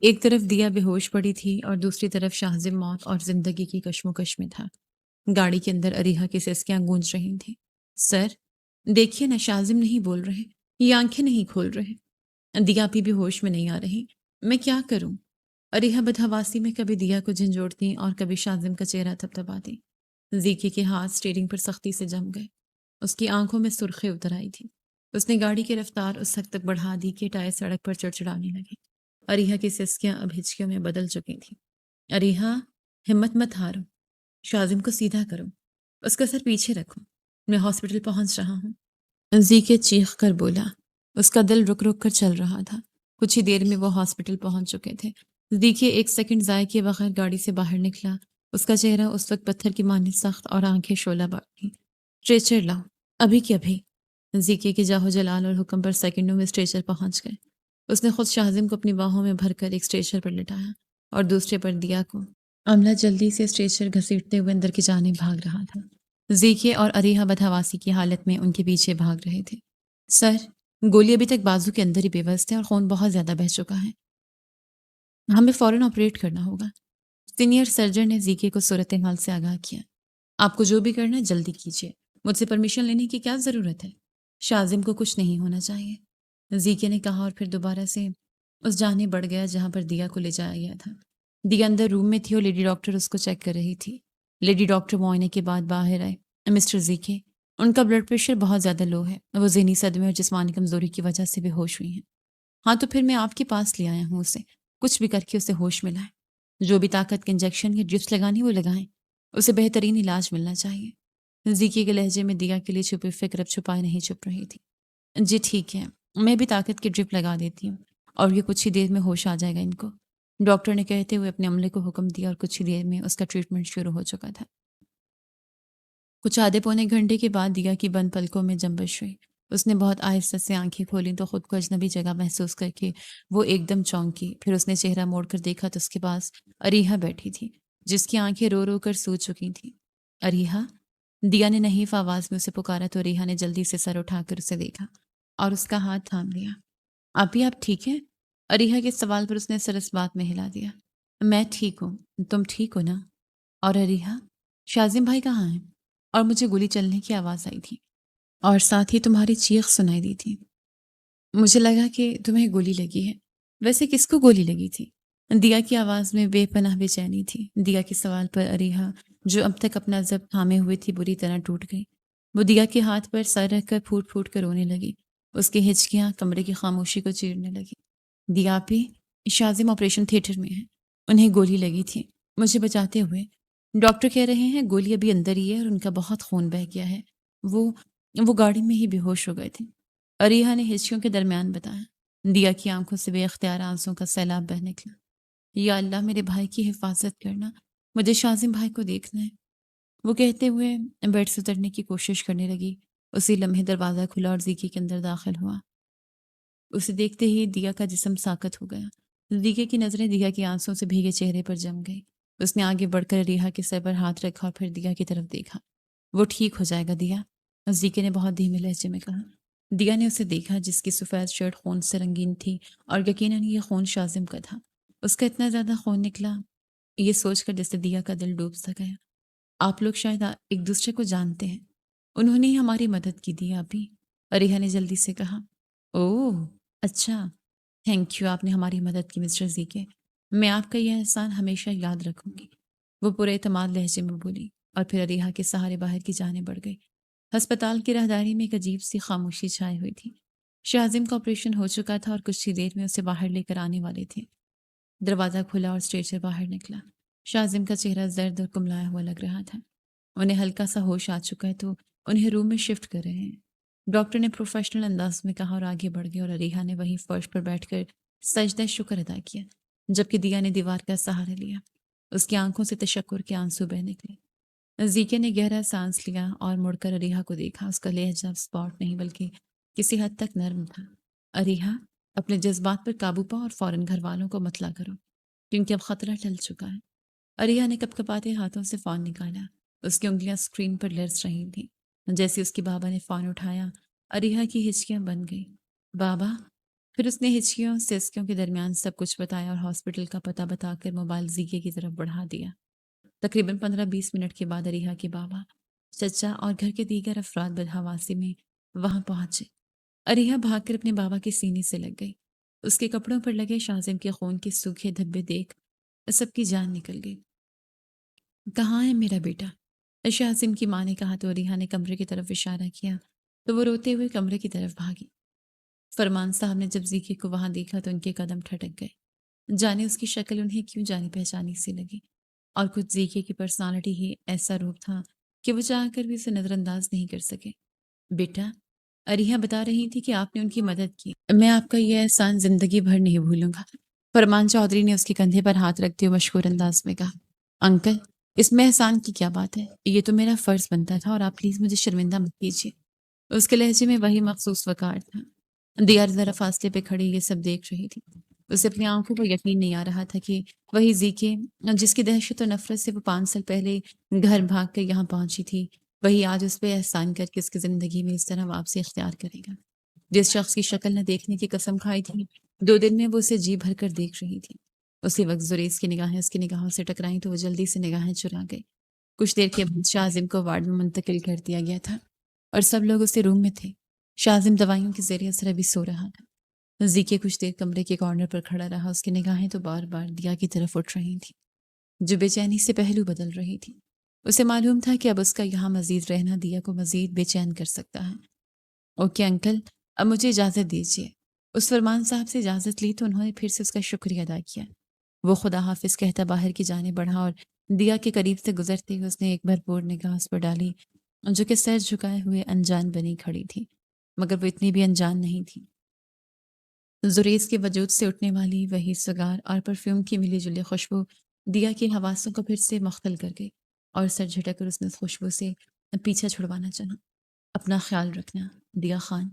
ایک طرف دیا بے ہوش پڑی تھی اور دوسری طرف شاہزم موت اور زندگی کی کشمکش میں تھا۔ گاڑی کے اندر اریحا کی سسکیاں گونج رہی تھیں۔ سر، دیکھیے نا، شاہزم نہیں بول رہے، یہ آنکھیں نہیں کھول رہے، دیا ابھی بھی ہوش میں نہیں آ رہی، میں کیا کروں؟ اریحا بدحواسی میں کبھی دیا کو جھنجھوڑتی اور کبھی شاہزم کا چہرہ تھپتھپاتی۔ زیکی کے ہاتھ اسٹیئرنگ پر سختی سے جم گئے۔ اس کی آنکھوں میں سرخی اتر آئی تھی۔ اس نے گاڑی کی رفتار اس حد تک بڑھا دی کہ ٹائر سڑک پر چڑچڑانے لگے۔ اریحا کی سسکیاں اب ہچکیوں میں بدل چکی تھیں۔ اریحا، ہمت مت ہارو، شاہزم کو سیدھا کرو، اس کا سر پیچھے رکھو، میں ہاسپٹل پہنچ رہا ہوں۔ زیکے چیخ کر بولا۔ اس کا دل رک رک کر چل رہا تھا۔ کچھ ہی دیر میں وہ ہاسپٹل پہنچ چکے تھے۔ زیکے ایک سیکنڈ ضائع کیے بغیر گاڑی سے باہر نکلا۔ اس کا چہرہ اس وقت پتھر کی مانند سخت اور آنکھیں شعلہ بار تھیں۔ اسٹریچر لاؤ، ابھی کی ابھی۔ زیکے کے جاہو جلال اور حکم پر سیکنڈوں میں اسٹریچر پہنچ گئے۔ اس نے خود شاہزم کو اپنی باہوں میں بھر کر ایک اسٹریچر پر لٹایا اور دوسرے پر دیا کو۔ عملہ جلدی سے اسٹریچر گھسیٹتے ہوئے اندر کی جانب بھاگ رہا تھا۔ زیکے اور اریحا بدحواسی کی حالت میں ان کے پیچھے بھاگ رہے تھے۔ سر، گولی ابھی تک بازو کے اندر ہی بے بس ہے اور خون بہت زیادہ بہہ چکا ہے، ہمیں فوراً آپریٹ کرنا ہوگا۔ سینئر سرجن نے زیکے کو صورتحال سے آگاہ کیا۔ آپ کو جو بھی کرنا ہے جلدی کیجیے، مجھ سے پرمیشن لینے کی کیا ضرورت ہے؟ شاہزم کو کچھ نہیں ہونا چاہیے، زیکے نے کہا اور پھر دوبارہ سے اس جانب بڑھ گیا جہاں پر دیا کو لے جایا گیا تھا۔ دیا اندر روم میں تھی اور لیڈی ڈاکٹر اس کو چیک کر رہی تھی۔ لیڈی ڈاکٹر معائنے کے بعد باہر آئے۔ مسٹر زیکے، ان کا بلڈ پریشر بہت زیادہ لو ہے، وہ ذہنی صدمے اور جسمانی کمزوری کی وجہ سے بے ہوش ہوئی ہیں۔ ہاں تو پھر میں آپ کے پاس لے آیا ہوں اسے، کچھ بھی کر کے اسے ہوش میں لائیں، جو بھی طاقت کے انجیکشن یا ڈرپس لگانی وہ لگائیں، اسے بہترین علاج ملنا چاہیے۔ زیکے کے لہجے میں دیا کے لیے چھپی فکر اب چھپائے نہیں چھپ رہی تھی۔ جی ٹھیک ہے، میں بھی طاقت کی ڈرپ لگا دیتی ہوں اور یہ کچھ ہی دیر میں ہوش آ جائے گا ان کو، ڈاکٹر نے کہتے ہوئے اپنے عملے کو حکم دیا اور کچھ ہی دیر میں اس کا ٹریٹمنٹ شروع ہو چکا تھا۔ کچھ آدھے پونے گھنٹے کے بعد دیا کی بند پلکوں میں جنبش ہوئی۔ اس نے بہت آہستہ سے آنکھیں کھولیں تو خود کو اجنبی جگہ محسوس کر کے وہ ایک دم چونکی۔ پھر اس نے چہرہ موڑ کر دیکھا تو اس کے پاس اریحا بیٹھی تھی، جس کی آنکھیں رو رو کر سوج چکی تھیں۔ اریحا، دیا نے نحیف آواز میں اسے پکارا تو اریحا نے جلدی سے سر اٹھا کر اسے دیکھا اور اس کا ہاتھ تھام لیا۔ آپ ٹھیک ہیں؟ اریحا کے سوال پر اس نے سر اس بات میں ہلا دیا۔ میں ٹھیک ہوں، تم ٹھیک ہو نا؟ اور اریحا، شاہزم بھائی کہاں ہیں؟ اور مجھے گولی چلنے کی آواز آئی تھی اور ساتھ ہی تمہاری چیخ سنائی دی تھی، مجھے لگا کہ تمہیں گولی لگی ہے۔ ویسے کس کو گولی لگی تھی؟ دیا کی آواز میں بے پناہ بے چینی تھی۔ دیا کے سوال پر اریحا، جو اب تک اپنا ضبط تھامے ہوئے تھی، بری طرح ٹوٹ گئی۔ وہ دیا کے ہاتھ پر سر رکھ کر پھوٹ پھوٹ کر رونے لگی۔ اس کی ہچکیاں کمرے کی خاموشی کو چیرنے لگی۔ دیا پی، شاہزم آپریشن تھیٹر میں ہے، انہیں گولی لگی تھی، مجھے بچاتے ہوئے۔ ڈاکٹر کہہ رہے ہیں گولی ابھی اندر ہی ہے اور ان کا بہت خون بہہ گیا ہے، وہ گاڑی میں ہی بے ہوش ہو گئے تھے، اریحا نے ہچکیوں کے درمیان بتایا۔ دیا کی آنکھوں سے بے اختیار آنسوں کا سیلاب بہہ نکلا۔ یا اللہ، میرے بھائی کی حفاظت کرنا، مجھے شاہزم بھائی کو دیکھنا ہے، وہ کہتے ہوئے بیڈ سے اترنے کی کوشش کرنے لگی۔ اسی لمحے دروازہ کھلا اور زیکی کے اندر داخل ہوا۔ اسے دیکھتے ہی دیا کا جسم ساکت ہو گیا۔ زیکے کی نظریں دیا کے آنسوں سے بھیگے چہرے پر جم گئی۔ اس نے آگے بڑھ کر اریحا کے سر پر ہاتھ رکھا اور پھر دیا کی طرف دیکھا۔ وہ ٹھیک ہو جائے گا دیا، زیکے نے بہت دھیمے لہجے میں کہا۔ دیا نے اسے دیکھا، جس کی سفید شرٹ خون سے رنگین تھی اور یقیناً یہ خون شاہزم کا تھا۔ اس کا اتنا زیادہ خون نکلا، یہ سوچ کر جیسے دیا کا دل ڈوب سا گیا۔ آپ لوگ شاید ایک دوسرے کو جانتے ہیں، انہوں نے ہی ہماری مدد کی دی آپ ہی، اریحا نے جلدی سے کہا۔ اوہ اچھا، تھینک یو، آپ نے ہماری مدد کی مسٹر زیکے، میں آپ کا یہ احسان ہمیشہ یاد رکھوں گی، وہ پورے اعتماد لہجے میں بولی اور پھر اریحا کے سہارے باہر کی جانب بڑھ گئی۔ ہسپتال کی راہداری میں ایک عجیب سی خاموشی چھائی ہوئی تھی۔ شاہزم کا آپریشن ہو چکا تھا اور کچھ ہی دیر میں اسے باہر لے کر آنے والے تھے۔ دروازہ کھلا اور اسٹریچر باہر نکلا۔ شاہزم کا چہرہ زرد اور کملایا ہوا لگ رہا تھا۔ انہیں ہلکا سا ہوش آ چکا ہے تو انہیں روم میں شفٹ کر رہے ہیں، ڈاکٹر نے پروفیشنل انداز میں کہا اور آگے بڑھ گئے اور اریحا نے وہیں فرش پر بیٹھ کر سجدہ شکر ادا کیا، جبکہ دیا نے دیوار کا سہارا لیا۔ اس کی آنکھوں سے تشکر کے آنسو بہہ نکلے۔ زیکے نے گہرا سانس لیا اور مڑ کر اریحا کو دیکھا۔ اس کا لہجہ اسپاٹ نہیں بلکہ کسی حد تک نرم تھا۔ اریحا، اپنے جذبات پر قابو پاؤ اور فوراً گھر والوں کو مطلع کرو، کیونکہ اب خطرہ ٹل چکا ہے۔ اریحا نے کپ کپاتے ہاتھوں سے فون نکالا۔ اس کی انگلیاں اسکرین پر لرز رہی تھیں۔ جیسے اس کی بابا نے فون اٹھایا، اریحا کی ہچکیاں بن گئی۔ بابا، پھر اس نے ہچکیوں سسکیوں کے درمیان سب کچھ بتایا اور ہاسپٹل کا پتہ بتا کر موبائل زیکے کی طرف بڑھا دیا۔ تقریباً 15-20 منٹ کے بعد اریحا کے بابا، چچا اور گھر کے دیگر افراد بدحواسی میں وہاں پہنچے۔ اریحا بھاگ کر اپنے بابا کے سینے سے لگ گئی۔ اس کے کپڑوں پر لگے شازم کے خون کے سوکھے دھبے دیکھ سب کی جان نکل گئی۔ کہاں ہے میرا بیٹا؟ شازم کی ماں نے کہا تو اریحا نے کمرے کی طرف اشارہ کیا تو وہ روتے ہوئے کمرے کی طرف بھاگی۔ فرمان صاحب نے جب زیکے کو وہاں دیکھا تو ان کے قدم ٹھٹک گئے۔ جانے اس کی شکل انہیں کیوں جانی پہچانی سی لگی، اور کچھ زیکے کی پرسنالٹی ہی ایسا روپ تھا کہ وہ چاہ کر بھی اسے نظر انداز نہیں کر سکے۔ بیٹا، اریحا بتا رہی تھی کہ آپ نے ان کی مدد کی، میں آپ کا یہ احسان زندگی بھر نہیں بھولوں گا۔ فرمان چودھری نے اس کے کندھے پر ہاتھ رکھتے ہوئے مشکور انداز میں کہا۔ انکل، اس میں احسان کی کیا بات ہے؟ یہ تو میرا فرض بنتا تھا اور آپ پلیز مجھے شرمندہ مت کیجیے۔ اس کے لہجے میں وہی مخصوص وقار تھا۔ دیار ذرا فاصلے پہ کھڑی یہ سب دیکھ رہی تھی۔ اسے اپنی آنکھوں پر یقین نہیں آ رہا تھا کہ وہی زیکے جس کی دہشت و نفرت سے وہ 5 سال پہلے گھر بھاگ کر یہاں پہنچی تھی، وہی آج اس پہ احسان کر کے اس کی زندگی میں اس طرح واپسی اختیار کرے گا۔ جس شخص کی شکل نہ دیکھنے کی قسم کھائی تھی، 2 دن میں وہ اسے جی بھر کر دیکھ رہی تھی۔ اسی وقت زریز کی نگاہیں اس کی نگاہوں سے ٹکرائیں تو وہ جلدی سے نگاہیں چرا گئی۔ کچھ دیر کے بعد شازم کو وارڈ میں منتقل کر دیا گیا تھا اور سب لوگ اسی روم میں تھے۔ شازم دوائیوں کے ذریعے اثر ابھی سو رہا تھا۔ زیکے کچھ دیر کمرے کے کارنر پر کھڑا رہا، اس کی نگاہیں تو بار بار دیا کی طرف اٹھ رہی تھیں جو بے چینی سے پہلو بدل رہی تھی۔ اسے معلوم تھا کہ اب اس کا یہاں مزید رہنا دیا کو مزید بے چین کر سکتا ہے۔ اوکے انکل، اب مجھے اجازت دیجیے۔ اس فرمان صاحب سے اجازت لی تو انہوں نے پھر سے اس کا شکریہ ادا کیا۔ وہ خدا حافظ کہتا باہر کی جانب بڑھا اور دیا کے قریب سے گزرتے ہوئے اس نے ایک بھرپور نگاہ اس پر ڈالی جو کہ سر جھکائے ہوئے انجان بنی کھڑی تھی، مگر وہ اتنی بھی انجان نہیں تھی۔ زریز کے وجود سے اٹھنے والی وہی سگار اور پرفیوم کی ملی جلی خوشبو دیا کے حواسوں کو پھر سے مختل کر گئی، اور سر جھٹک کر اس نے اس خوشبو سے پیچھا چھڑوانا چاہا۔ اپنا خیال رکھنا، دیا خان،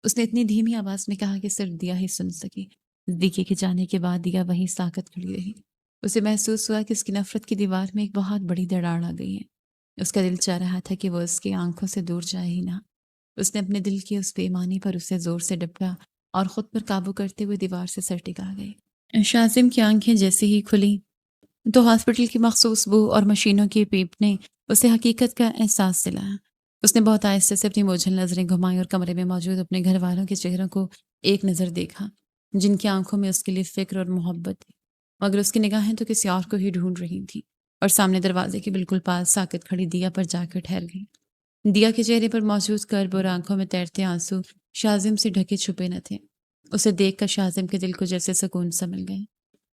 اس نے اتنی دھیمی آواز میں کہا کہ صرف دیا ہی سن سکی۔ دیکھے کے جانے کے بعد دیا وہی ساکت کھڑی رہی۔ اسے محسوس ہوا کہ اس کی نفرت کی دیوار میں ایک بہت بڑی دراڑ آ گئی ہے۔ اس کا دل چاہ رہا تھا کہ وہ اس کی آنکھوں سے دور جائے ہی نہ۔ اس نے اپنے دل کی اس بے ایمانی پر اسے زور سے ڈپٹا اور خود پر قابو کرتے ہوئے دیوار سے سر ٹکا گئی۔ شازم کی آنکھیں جیسے ہی کھلیں تو ہاسپٹل کی مخصوص بو اور مشینوں کی پیپ نے اسے حقیقت کا احساس دلایا۔ اس نے بہت آہستہ سے اپنی موجھل نظریں گھمائیں اور کمرے میں موجود اپنے گھر والوں کے چہروں کو ایک نظر دیکھا جن کی آنکھوں میں اس کے لیے فکر اور محبت تھی، مگر اس کی نگاہیں تو کسی اور کو ہی ڈھونڈ رہی تھیں، اور سامنے دروازے کے بالکل پاس ساکت کھڑی دیا پر جا کر ٹھہر گئی۔ دیا کے چہرے پر موجود کرب اور آنکھوں میں تیرتے آنسو شازم سے ڈھکے چھپے نہ تھے۔ اسے دیکھ کر شازم کے دل کو جیسے سکون سا مل گئے،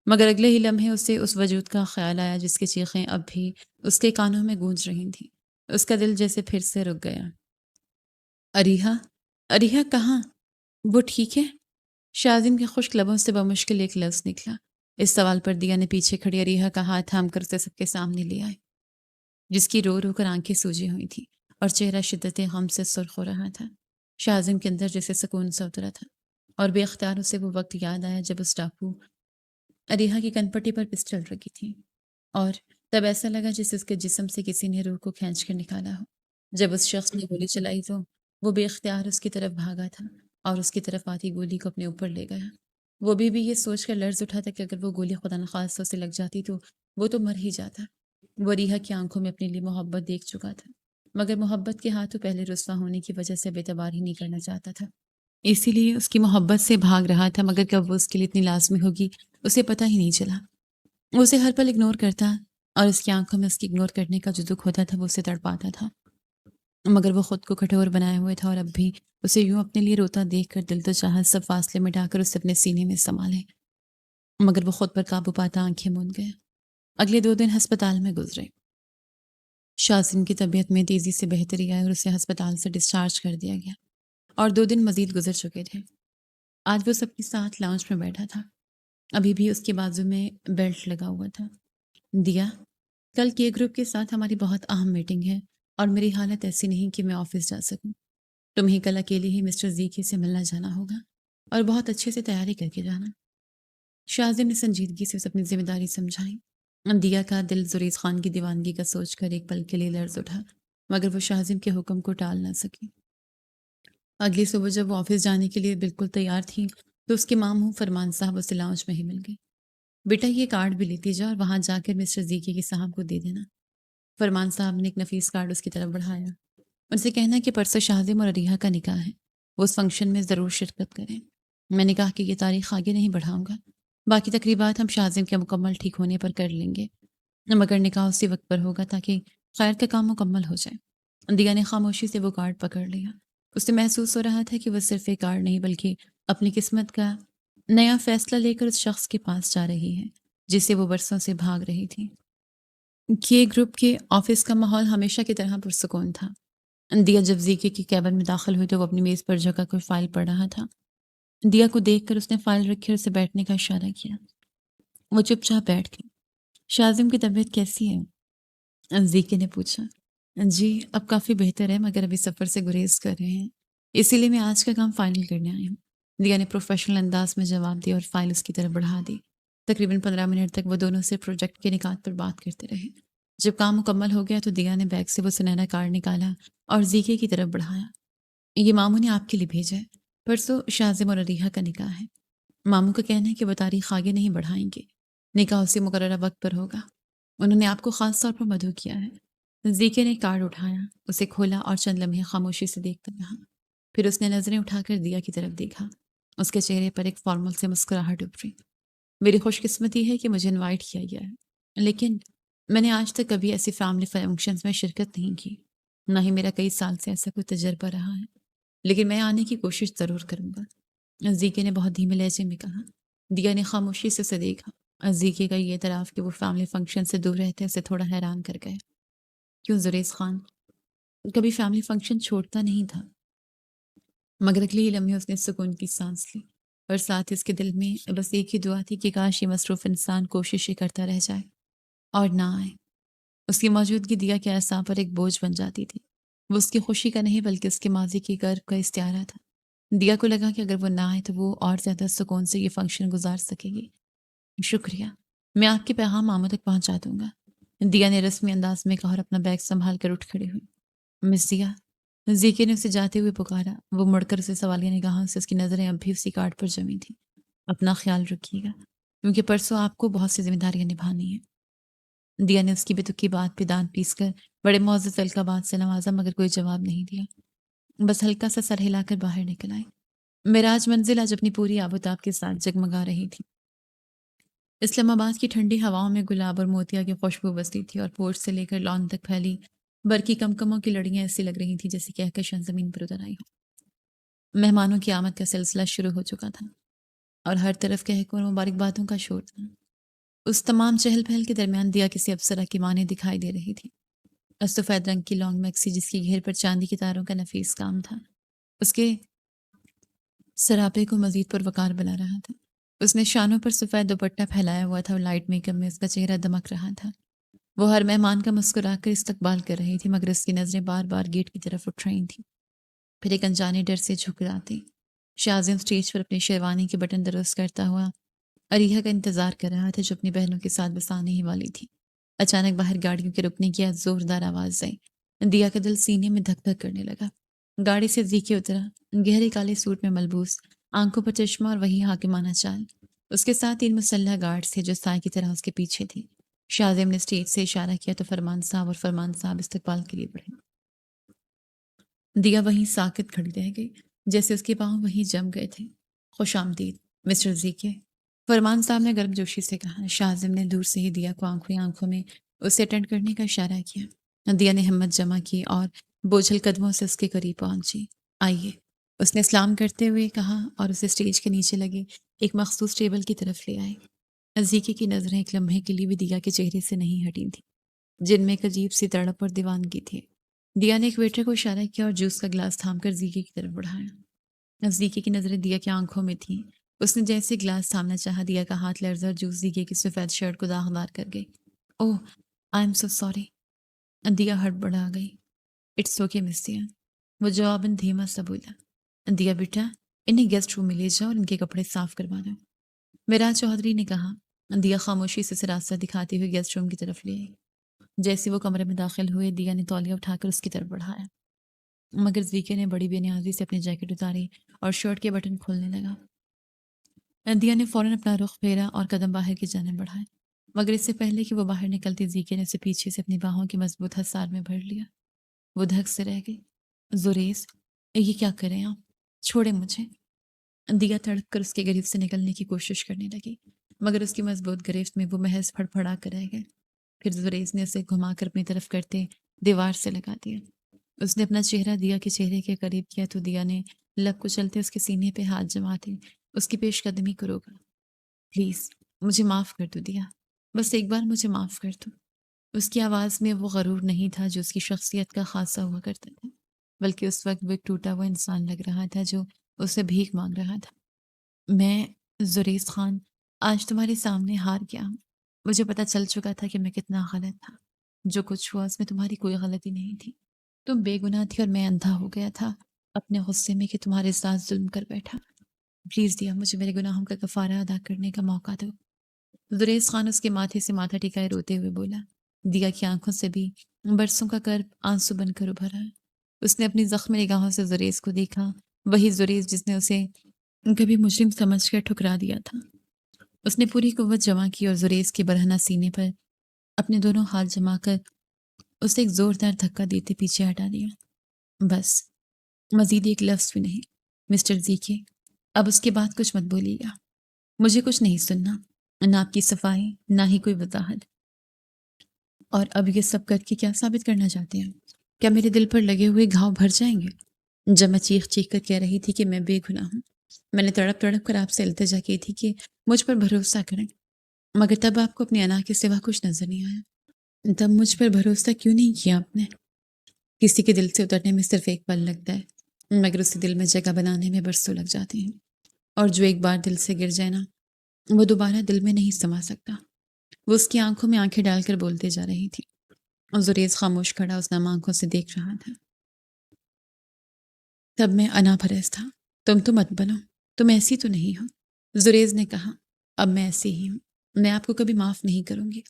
مگر اگلے ہی لمحے اسے اس وجود کا خیال آیا جس کی چیخیں اب بھی اس کے کانوں میں گونج رہی تھیں۔ اس کا دل جیسے پھر سے رک گیا۔ اریحا، اریحا کہاں؟ وہ ٹھیک ہے؟ شازم کے خشک لبوں سے بمشکل ایک لفظ نکلا۔ اس سوال پر دیا نے پیچھے کھڑی اریحا کا ہاتھ تھام کر اسے سب کے سامنے لے آئے، جس کی رو رو کر آنکھیں سوجی ہوئی تھیں اور چہرہ شدت غم سے سرخ ہو رہا تھا۔ شازم کے اندر جیسے سکون سا اترا تھا، اور بے اختیار اسے وہ وقت یاد آیا جب اس ڈاکو اریحا کی کنپٹی پر پسٹل رکھی تھی، اور تب ایسا لگا جیسے اس کے جسم سے کسی نے روح کو کھینچ کر نکالا ہو۔ جب اس شخص نے گولی چلائی تو وہ بے اختیار اس کی طرف بھاگا تھا اور اس کی طرف آتی گولی کو اپنے اوپر لے گیا۔ وہ بھی یہ سوچ کر لرز اٹھا تھا کہ اگر وہ گولی خدا نخواستہ اسے لگ جاتی تو وہ تو مر ہی جاتا۔ وہ اریحا کی آنکھوں میں اپنے لیے محبت دیکھ چکا تھا، مگر محبت کے ہاتھوں پہلے رسوا ہونے کی وجہ سے بے اعتبار ہی نہیں کرنا چاہتا تھا۔ اسی لیے اس کی محبت سے بھاگ رہا تھا، مگر کب وہ اس کے لیے اتنی لازمی ہوگی اسے پتہ ہی نہیں چلا۔ وہ اسے ہر پل اگنور کرتا، اور اس کی آنکھوں میں اس کی اگنور کرنے کا جو دکھ ہوتا تھا وہ اسے تڑپاتا تھا، مگر وہ خود کو کٹور بنائے ہوئے تھا، اور اب بھی اسے یوں اپنے لیے روتا دیکھ کر دل تو چاہا سب فاصلے مٹا کر اسے اپنے سینے میں سنبھالے، مگر وہ خود پر قابو پاتا آنکھیں موند گیا۔ اگلے 2 دن ہسپتال میں گزرے۔ شازم کی طبیعت میں تیزی سے بہتری آئی اور اسے ہسپتال سے ڈسچارج کر دیا گیا، اور 2 دن مزید گزر چکے تھے۔ آج وہ سب کے ساتھ لاؤنج میں بیٹھا تھا، ابھی بھی اس کے بازو میں بیلٹ لگا ہوا تھا۔ دیا، کل کے گروپ کے ساتھ ہماری بہت اہم میٹنگ ہے، اور میری حالت ایسی نہیں کہ میں آفس جا سکوں۔ تمہیں کل اکیلے ہی مسٹر زیکے سے ملنا جانا ہوگا، اور بہت اچھے سے تیاری کر کے جانا۔ شازم نے سنجیدگی سے اپنی ذمہ داری سمجھائی۔ دیا کا دل زریز خان کی دیوانگی کا سوچ کر ایک پل کے لیے لرز اٹھا، مگر وہ شازم کے حکم کو ٹال نہ سکی۔ اگلی صبح جب وہ آفس جانے کے لیے بالکل تیار تھی تو اس کے مام ہوں فرمان صاحب اسے لاؤنج میں ہی مل گئی۔ بیٹا یہ کارڈ بھی لیتی جا اور وہاں جا کر مسٹر زیکی کے صاحب کو دے دینا۔ فرمان صاحب نے ایک نفیس کارڈ اس کی طرف بڑھایا۔ ان سے کہنا کہ پرسوں شاہزم اور عریحہ کا نکاح ہے، وہ اس فنکشن میں ضرور شرکت کریں۔ میں نے کہا کہ یہ تاریخ آگے نہیں بڑھاؤں گا، باقی تقریبات ہم شاہزم کے مکمل ٹھیک ہونے پر کر لیں گے، مگر نکاح اسی وقت پر ہوگا تاکہ خیر کا کام مکمل ہو جائے۔ دیا نے خاموشی سے وہ کارڈ پکڑ لیا۔ اسے محسوس ہو رہا تھا کہ وہ صرف ایک کارڈ نہیں بلکہ اپنی قسمت کا نیا فیصلہ لے کر اس شخص کے پاس جا رہی ہے جسے وہ برسوں سے بھاگ رہی تھی۔ کے گروپ کے آفس کا ماحول ہمیشہ کی طرح پرسکون تھا۔ دیا جب زیکی کی کیبن میں داخل ہوئی تو وہ اپنی میز پر جھکا کوئی فائل پڑھ رہا تھا۔ دیا کو دیکھ کر اس نے فائل رکھی اور اسے بیٹھنے کا اشارہ کیا۔ وہ چپ چاپ بیٹھ گئی۔ شاہزم کی طبیعت کیسی ہے؟ زیکی نے پوچھا۔ جی اب کافی بہتر ہے، مگر ابھی سفر سے گریز کر رہے ہیں، اسی لیے میں آج کا کام فائنل کرنے آئی ہوں۔ دیا نے پروفیشنل انداز میں جواب دیا اور فائل اس کی طرف بڑھا دی۔ تقریباً 15 منٹ تک وہ دونوں سے پروجیکٹ کے نکات پر بات کرتے رہے۔ جب کام مکمل ہو گیا تو دیا نے بیگ سے وہ سنہرا کارڈ نکالا اور زیکی کی طرف بڑھایا۔ یہ ماموں نے آپ کے لیے بھیجا ہے، پرسوں شاہزم اور عریحہ کا نکاح ہے۔ ماموں کا کہنا ہے کہ وہ تاریخ آگے نہیں بڑھائیں گے، نکاح اسی مقررہ وقت پر ہوگا۔ انہوں نے آپ کو خاص طور پر مدعو کیا ہے۔ زیکی نے کارڈ اٹھایا، اسے کھولا اور چند لمحے خاموشی سے دیکھتا رہا۔ پھر اس نے نظریں اٹھا کر دیا کی طرف دیکھا۔ اس کے چہرے پر ایک فارمل سے مسکراہٹ ابھری۔ میری خوش قسمتی ہے کہ مجھے انوائٹ کیا گیا ہے، لیکن میں نے آج تک کبھی ایسی فیملی فنکشنز میں شرکت نہیں کی، نہ ہی میرا کئی سال سے ایسا کوئی تجربہ رہا ہے، لیکن میں آنے کی کوشش ضرور کروں گا۔ زیکی نے بہت دھیمے لہجے میں کہا۔ دیا نے خاموشی سے اسے دیکھا۔ زیکی کا یہ اعتراف کہ وہ فیملی فنکشن سے دور رہتے اسے تھوڑا حیران کر گئے۔ کیوں زریز خان کبھی فیملی فنکشن چھوڑتا نہیں تھا، مگر اگلے ہی لمحے اس نے سکون کی سانس لی اور ساتھ اس کے دل میں بس ایک ہی دعا تھی کہ کاش یہ مصروف انسان کوششیں کرتا رہ جائے اور نہ آئے۔ اس کی موجودگی دیا کے اعصاب پر ایک بوجھ بن جاتی تھی۔ وہ اس کی خوشی کا نہیں بلکہ اس کے ماضی کی گرو کا استعارہ تھا۔ دیا کو لگا کہ اگر وہ نہ آئے تو وہ اور زیادہ سکون سے یہ فنکشن گزار سکے گی۔ شکریہ، میں آپ کے پیغام ماموں تک پہنچا دوں گا، دیا نے رسمی انداز میں کہا اور اپنا بیگ سنبھال کر اٹھ کھڑی ہوئی۔ مس دیا، زیکی نے اسے جاتے ہوئے پکارا۔ وہ مڑ کر اسے سوالیہ نگاہوں سے اس کی نظریں اب بھی اسی کارڈ پر جمی تھیں۔ اپنا خیال رکھیے گا، کیونکہ پرسوں آپ کو بہت سی ذمہ داریاں نبھانی ہیں۔ دیا نے اس کی بتکی بات پہ دانت پیس کر بڑے معزز القابات سے نوازا، مگر کوئی جواب نہیں دیا، بس ہلکا سا سر ہلا کر باہر نکل آئی۔ معراج منزل آج اپنی پوری آبوتاب کے ساتھ جگمگا رہی تھی۔ اسلام آباد کی ٹھنڈی ہواؤں میں گلاب اور موتیا کی خوشبو بستی تھی اور پورٹ سے لے کر لان تک پھیلی برقی کمکموں کی لڑیاں ایسی لگ رہی تھیں جیسے کہکشاں زمین پر اتر آئی ہو۔ مہمانوں کی آمد کا سلسلہ شروع ہو چکا تھا اور ہر طرف کہکوں اور مبارکبادوں کا شور تھا۔ اس تمام چہل پہل کے درمیان دیا کسی افسرہ کی ماں دکھائی دے رہی تھی۔ سفید رنگ کی لانگ میکسی جس کی گھیر پر چاندی کی تاروں کا نفیس کام تھا اس کے سراپے کو مزید پر وقار بنا رہا تھا۔ اس نے شانوں پر سفید دوپٹہ پھیلایا ہوا تھا اور لائٹ میک اپ میں اس کا چہرہ دمک رہا تھا۔ وہ ہر مہمان کا مسکرا کر استقبال کر رہی تھی، مگر اس کی نظریں بار بار گیٹ کی طرف اٹھ رہی تھیں۔ پھر ایک انجانے ڈر سے جھک جاتی۔ شاہزم اسٹیج پر اپنی شیروانی کے بٹن درست کرتا ہوا عریحہ کا انتظار کر رہا تھا جو اپنی بہنوں کے ساتھ بس آنے ہی والی تھی۔ اچانک باہر گاڑیوں کے رکنے کی زوردار آواز آئی۔ دیا کا دل سینے میں دھک دھک کرنے لگا۔ گاڑی سے زیکی اترا، گہرے کالے سوٹ میں ملبوس، آنکھوں پر چشمہ اور وہی حاکمانہ چال۔ اس کے ساتھ 3 مسلح گارڈز تھے جو سائے کی طرح اس کے پیچھے تھے۔ شاہزم نے اسٹیج سے اشارہ کیا تو فرمان صاحب استقبال کے لیے بڑھے۔ دیا وہیں ساکت کھڑی رہ گئی، جیسے اس کے پاؤں وہیں جم گئے تھے۔ خوش آمدید مسٹر زیکی، فرمان صاحب نے گرم جوشی سے کہا۔ شاہزم نے دور سے ہی دیا کو آنکھوں میں اسے اٹینڈ کرنے کا اشارہ کیا۔ دیا نے ہمت جمع کی اور بوجھل قدموں سے اس کے قریب پہنچی۔ آئیے، اس نے سلام کرتے ہوئے کہا اور اسے اسٹیج کے نیچے لگے ایک مخصوص ٹیبل کی طرف لے آئے۔ زیکی کی نظریں ایک لمحے کے لیے بھی دیا کے چہرے سے نہیں ہٹی تھیں، جن میں ایک عجیب سی تڑپ اور دیوانگی تھی۔ دیا نے ایک ویٹر کو اشارہ کیا اور جوس کا گلاس تھام کر زیکی کی طرف بڑھایا۔ زیکی کی نظریں دیا کی آنکھوں میں تھیں۔ اس نے جیسے گلاس تھامنا چاہا، دیا کا ہاتھ لرزا اور جوس زیکی کی سفید شرٹ کو داغدار کر گئی۔ اوہ، آئی ایم سو سوری۔ دیا ہڑبڑا گئی۔ اٹس اوکے مس دیا، وہ جواباً دھیما سا بولا۔ دیا بیٹا، انہیں گیسٹ روم میں لے جاؤ اور ان کے کپڑے صاف کروا دو، معراج چودھری نے کہا۔ دیا خاموشی سے راستہ دکھاتے ہوئے گیسٹ روم کی طرف لے آئی۔ جیسے وہ کمرے میں داخل ہوئے، دیا نے تولیہ اٹھا کر اس کی طرف بڑھایا، مگر زیکی نے بڑی بے نیازی سے اپنی جیکٹ اتاری اور شرٹ کے بٹن کھولنے لگا۔ دیا نے فوراً اپنا رخ پھیرا اور قدم باہر کی جانب بڑھائے، مگر اس سے پہلے کہ وہ باہر نکلتی زیکے نے اسے پیچھے سے اپنی باہوں کی مضبوط حصار میں بھر لیا۔ وہ دھک سے رہ گئی۔ زریز، یہ کیا کریں آپ؟ چھوڑے مجھے۔ دیا تڑپ کر اس کے گریف سے نکلنے کی کوشش کرنے لگی، مگر اس کی مضبوط گرفت میں وہ محض پھڑپھڑا کر رہ گئے۔ پھر زریز نے اسے گھما کر اپنی طرف کرتے دیوار سے لگا دیا۔ اس نے اپنا چہرہ دیا کے چہرے کے قریب کیا تو دیا نے لب کو چلتے اس کے سینے پہ ہاتھ جماتے اس کی پیش قدمی کو روکا۔ پلیز مجھے معاف کر دو دیا، بس ایک بار مجھے معاف کر دو۔ اس کی آواز میں وہ غرور نہیں تھا جو اس کی شخصیت کا خاصہ ہوا کرتا تھا، بلکہ اس وقت وہ ایک ٹوٹا ہوا انسان لگ رہا تھا جو اسے بھیک مانگ رہا تھا۔ میں زریز خان آج تمہارے سامنے ہار گیا ہوں۔ مجھے پتہ چل چکا تھا کہ میں کتنا غلط تھا۔ جو کچھ ہوا اس میں تمہاری کوئی غلطی نہیں تھی۔ تم بے گناہ تھی اور میں اندھا ہو گیا تھا اپنے غصے میں کہ تمہارے ساتھ ظلم کر بیٹھا۔ پلیز دیا، مجھے میرے گناہوں کا کفارہ ادا کرنے کا موقع دو۔ زریز خان اس کے ماتھے سے ماتھا ٹکائے روتے ہوئے بولا۔ دیا کی آنکھوں سے بھی برسوں کا کرب آنسو بن کر ابھرا۔ اس نے اپنی زخمی نگاہوں سے زریز کو دیکھا، وہی زریز جس نے اسے کبھی مجرم سمجھ کر ٹھکرا دیا تھا۔ اس نے پوری قوت جمع کی اور زریز کے برہنہ سینے پر اپنے دونوں ہاتھ جما کر اسے ایک زوردار دھکا دیتے پیچھے ہٹا دیا۔ بس مزید ایک لفظ بھی نہیں، مسٹر زیکے، اب اس کے بعد کچھ مت بولیے گا۔ مجھے کچھ نہیں سننا، نہ آپ کی صفائی، نہ ہی کوئی وضاحت۔ اور اب یہ سب کر کے کیا ثابت کرنا چاہتے ہیں؟ کیا میرے دل پر لگے ہوئے گھاؤ بھر جائیں گے؟ جب میں چیخ چیخ کر کہہ رہی تھی کہ میں بے گناہ ہوں، میں نے تڑپ تڑپ کر آپ سے التجا کی تھی کہ مجھ پر بھروسہ کریں، مگر تب آپ کو اپنی انا کے سوا کچھ نظر نہیں آیا۔ تب مجھ پر بھروسہ کیوں نہیں کیا آپ نے؟ کسی کے دل سے اترنے میں صرف ایک پل لگتا ہے، مگر اسی دل میں جگہ بنانے میں برسوں لگ جاتے ہیں، اور جو ایک بار دل سے گر جائے نا، وہ دوبارہ دل میں نہیں سما سکتا۔ وہ اس کی آنکھوں میں آنکھیں ڈال کر بولتے جا رہی تھی، اور زریز خاموش کھڑا اس نم آنکھوں سے دیکھ رہا تھا۔ تب میں انا پرست تھا، تم تو مت بنو، تم ایسی تو نہیں ہو۔ زریز نے کہا، اب میں ایسی ہی ہوں، میں آپ کو کبھی معاف نہیں کروں گی۔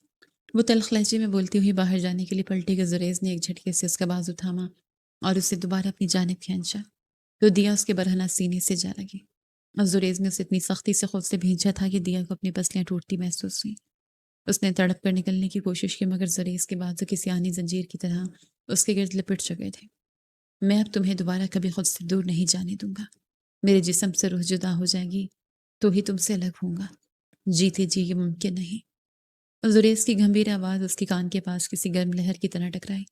وہ تلخ لہجے میں بولتی ہوئی باہر جانے کے لیے پلٹی کہ زریز نے ایک جھٹکے سے اس کا بازو تھاما اور اسے دوبارہ اپنی جانب کھینچا تو دیا اس کے برہنہ سینے سے جا لگی، اور زریز نے اسے اتنی سختی سے خود سے بھیجا تھا کہ دیا کو اپنی پسلیاں ٹوٹتی محسوس ہوئی۔ اس نے تڑپ کر نکلنے کی کوشش کی، مگر زریز کے بازو کسی آہنی زنجیر کی طرح اس کے گرد لپٹ چکے تھے۔ میں اب تمہیں دوبارہ کبھی خود سے دور نہیں جانے دوں گا۔ میرے جسم سے روح جدا ہو جائے گی تو ہی تم سے الگ ہوں گا، جیتے جی یہ ممکن نہیں۔ زریز کی گھمبیر آواز اس کے کان کے پاس کسی گرم لہر کی طرح ٹکرائی۔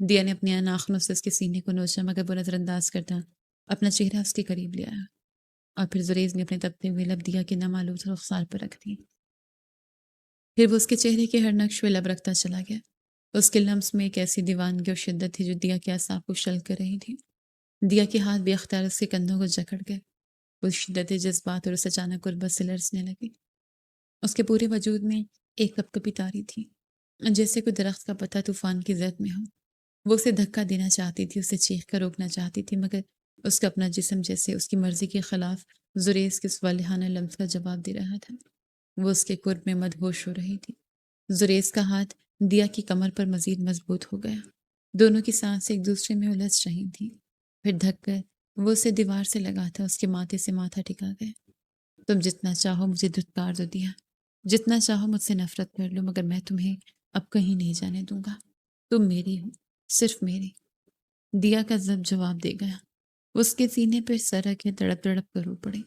دیا نے اپنے ناخنوں سے اس کے سینے کو نوچا، مگر وہ نظر انداز کرتا اپنا چہرہ اس کے قریب لے آیا، اور پھر زریز نے اپنے تپتے ہوئے لب دیا کے نم آلود رخسار پر رکھ دی۔ پھر وہ اس کے چہرے کے ہر نقش پہ لب رکھتا چلا گیا۔ اس کے لمس میں ایک ایسی دیوانگی اور شدت تھی جو دیا کے اعصاب کو شل کر رہی تھی۔ دیا کے ہاتھ بے اختیار اس کے کندھوں کو جکڑ گئے۔ وہ شدت جذبات اور اس اچانک قربت سے لرزنے لگی۔ اس کے پورے وجود میں ایک کپکپی تاری تھی، جیسے کوئی درخت کا پتا طوفان کی زد میں ہو۔ وہ اسے دھکا دینا چاہتی تھی، اسے چیخ کر روکنا چاہتی تھی، مگر اس کا اپنا جسم جیسے اس کی مرضی کے خلاف زریز کے صالحانہ لمس کا جواب دے رہا تھا۔ وہ اس کے قرب میں مدہوش ہو رہی تھی۔ زریز کا ہاتھ دیا کی کمر پر مزید مضبوط ہو گیا۔ دونوں کی سانسیں ایک دوسرے میں الجھ رہی تھیں۔ پھر دھک کر وہ اسے دیوار سے لگا تھا، اس کے ماتھے سے ماتھا ٹکا گئے۔ تم جتنا چاہو مجھے دھتکار دو دیا، جتنا چاہو مجھ سے نفرت کر لو، مگر میں تمہیں اب کہیں نہیں جانے دوں گا۔ تم میری ہو، صرف میری۔ دیا کا ضب جواب دے گیا۔ اس کے سینے پر سر رکھے تڑپ تڑپ کر رو پڑی۔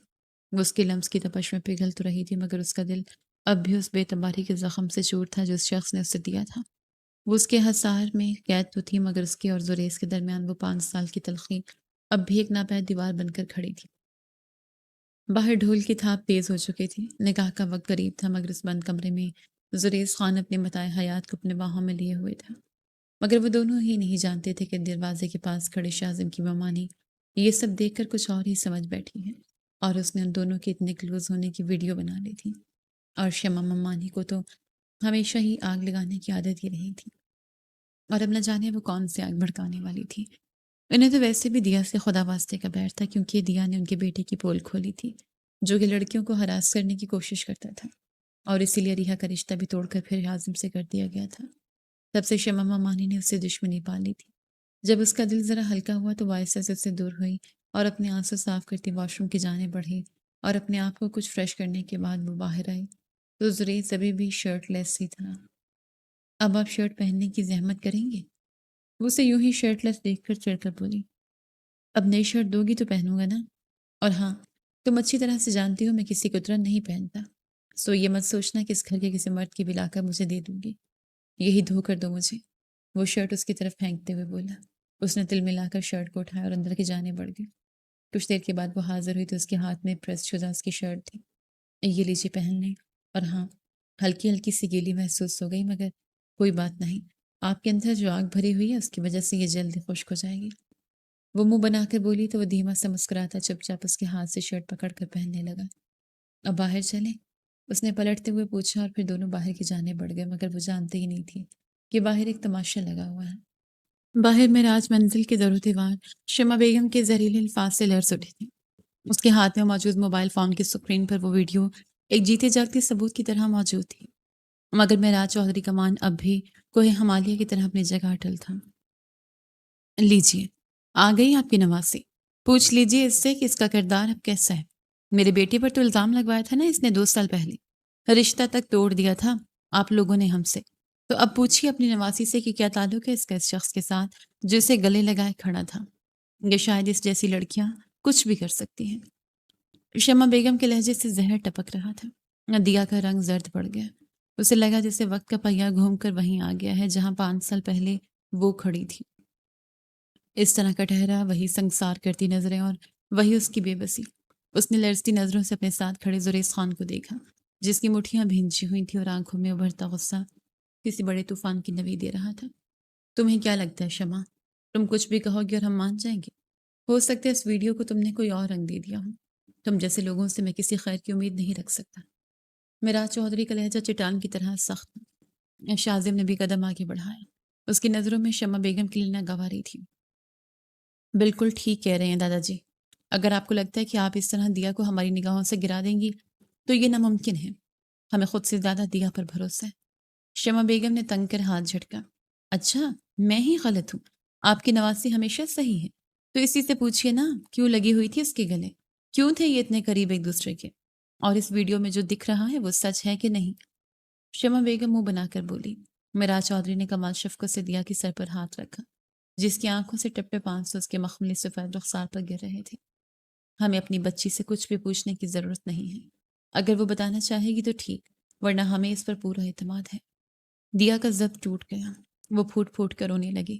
وہ اس کی لمس کی تپش میں پگھل تو رہی تھی، مگر اس کا دل اب بھی اس بے تباری کے زخم سے چور تھا جو اس شخص نے اسے دیا تھا۔ وہ اس کے حصار میں قید تو تھی، مگر اس کے اور زریز کے درمیان وہ 5 سال کی تلخی اب بھی ایک ناپید دیوار بن کر کھڑی تھی۔ باہر ڈھول کی تھاپ تیز ہو چکی تھی، نکاح کا وقت قریب تھا، مگر اس بند کمرے میں زریز خان اپنے متاع حیات کو اپنے باہوں میں لیے ہوئے تھا۔ مگر وہ دونوں ہی نہیں جانتے تھے کہ دروازے کے پاس کھڑے شاہزم کی ممانی یہ سب دیکھ کر کچھ اور ہی سمجھ بیٹھی ہے، اور اس نے ان دونوں کے اتنے کلوز ہونے کی ویڈیو بنا لی تھی۔ اور شمع ممانی کو تو ہمیشہ ہی آگ لگانے کی عادت ہی رہی تھی، اور اب نہ جانے وہ کون سی آگ بھڑکانے والی تھی۔ انہیں تو ویسے بھی دیا سے خدا واسطے کا بیر تھا، کیونکہ دیا نے ان کے بیٹے کی پول کھولی تھی جو کہ لڑکیوں کو ہراس کرنے کی کوشش کرتا تھا، اور اسی لیے ریحا کا رشتہ بھی توڑ کر پھر حازم سے کر دیا گیا تھا۔ تب سے شمع ممانی نے اس سے دشمنی پالی تھی۔ جب اس کا دل ذرا ہلکا ہوا تو وہ آہستہ سے اس سے دور ہوئی اور اپنے آنسو صاف کرتی واش روم کی جانب بڑھی اور اپنے آپ کو کچھ فریش کرنے کے بعد وہ باہر آئی تو زریز ابھی بھی شرٹ لیس ہی تھا۔ اب آپ شرٹ پہننے کی زحمت کریں گے؟ وہ اسے یوں ہی شرٹ لیس دیکھ کر چڑھ کر بولی، اب نئی شرٹ دو گی تو پہنوں گا نا، اور ہاں تم اچھی طرح سے جانتی ہو میں کسی کو ترنت نہیں پہنتا، سو یہ مت سوچنا کہ اس گھر کے کسی مرد کی بھی لا کر مجھے دے دوں گی، یہی دھو کر دو مجھے۔ وہ شرٹ اس کی طرف پھینکتے ہوئے بولا۔ اس نے تل ملا کر شرٹ کو اٹھایا اور اندر کی جانے بڑھ گئی۔ کچھ دیر کے بعد وہ حاضر ہوئی تو اس کے ہاتھ میں پریس شدہ اس کی شرٹ تھی۔ یہ لیجیے پہن لیں، اور ہاں ہلکی ہلکی سی گیلی محسوس ہو گئی، مگر کوئی بات نہیں، آپ کے اندر جو آگ بھری ہوئی ہے اس کی وجہ سے یہ جلدی خشک ہو جائے گی۔ وہ منہ بنا کر بولی تو وہ دھیما سا مسکراتا چپ چاپ اس کے ہاتھ سے شرٹ پکڑ کر پہننے لگا۔ اب باہر چلیں؟ اس نے پلٹتے ہوئے پوچھا اور پھر دونوں باہر کی جانے بڑھ گئے، مگر وہ جانتے ہی نہیں تھی کہ باہر ایک تماشا لگا ہوا ہے۔ باہر میں راج منزل کے در و دیوار شمع بیگم کے زہریلے الفاظ سے لرز اٹھے تھے۔ اس کے ہاتھ میں موجود موبائل فون کی سکرین پر وہ ویڈیو ایک جیتے جاگتے ثبوت کی طرح موجود تھی، مگر معراج چودھری کا مان اب بھی کوہ ہمالیہ کی طرح اپنی جگہ اٹل تھا۔ لیجیے، آ گئی آپ کی نواسی، پوچھ لیجیے اس سے کہ اس کا کردار اب کیسا ہے۔ میرے بیٹے پر تو الزام لگوایا تھا نا اس نے 2 سال پہلے، رشتہ تک توڑ دیا تھا آپ لوگوں نے ہم سے، تو اب پوچھیے اپنی نواسی سے کہ کیا تعلق ہے اس کا اس شخص کے ساتھ جو اسے گلے لگائے کھڑا تھا۔ یہ شاید اس جیسی لڑکیاں کچھ بھی کر سکتی ہیں۔ شمع بیگم کے لہجے سے زہر ٹپک رہا تھا۔ دیا کا رنگ زرد پڑ گیا، اسے لگا جیسے وقت کا پہیہ گھوم کر وہیں آ گیا ہے جہاں 5 سال پہلے وہ کھڑی تھی۔ اس طرح کا ٹھہرا، وہی سنگسار کرتی نظریں اور وہی اس کی بے بسی۔ اس نے لرزتی نظروں سے اپنے ساتھ کھڑے زریز خان کو دیکھا، جس کی مٹھیاں بھینچی ہوئی تھی اور آنکھوں میں ابھرتا غصہ کسی بڑے طوفان کی نوید دے رہا تھا۔ تمہیں کیا لگتا ہے شمع، تم کچھ بھی کہو گی اور ہم مان جائیں گے؟ ہو سکتا ہے اس ویڈیو کو تم نے کوئی اور رنگ دے دیا ہو۔ تم جیسے لوگوں سے میں کسی خیر کی امید نہیں رکھ سکتا۔ معراج چودھری کا لہجہ چٹان کی طرح سخت تھا۔ شاذم نے بھی قدم آگے بڑھایا، اس کی نظروں میں شمع بیگم کی لینا گواری تھی۔ بالکل ٹھیک کہہ رہے ہیں دادا جی، اگر آپ کو لگتا ہے کہ آپ اس طرح دیا کو ہماری نگاہوں سے گرا دیں گی تو یہ ناممکن ہے، ہمیں خود سے زیادہ دیا پر بھروسہ ہے۔ شمع بیگم نے تنگ کر ہاتھ جھٹکا۔ اچھا، میں ہی غلط ہوں، آپ کی نواسی ہمیشہ صحیح ہے، تو اسی سے پوچھئے نا کیوں لگی ہوئی تھی اس کے گلے، کیوں تھے یہ اتنے قریب ایک دوسرے کے، اور اس ویڈیو میں جو دکھ رہا ہے وہ سچ ہے کہ نہیں؟ شمع بیگم منہ بنا کر بولی۔ معراج چودھری نے کمال شفقت سے دیا کے سر پر ہاتھ رکھا، جس کی آنکھوں سے ٹپ ٹپ آنسو اس کے مخملی سفید رخسار پر گر رہے تھے۔ ہمیں اپنی بچی سے کچھ بھی پوچھنے کی ضرورت نہیں ہے، اگر وہ بتانا چاہے گی تو ٹھیک، ورنہ ہمیں اس پر پورا اعتماد ہے۔ دیا کا ضبط ٹوٹ گیا، وہ پھوٹ پھوٹ کر رونے لگی۔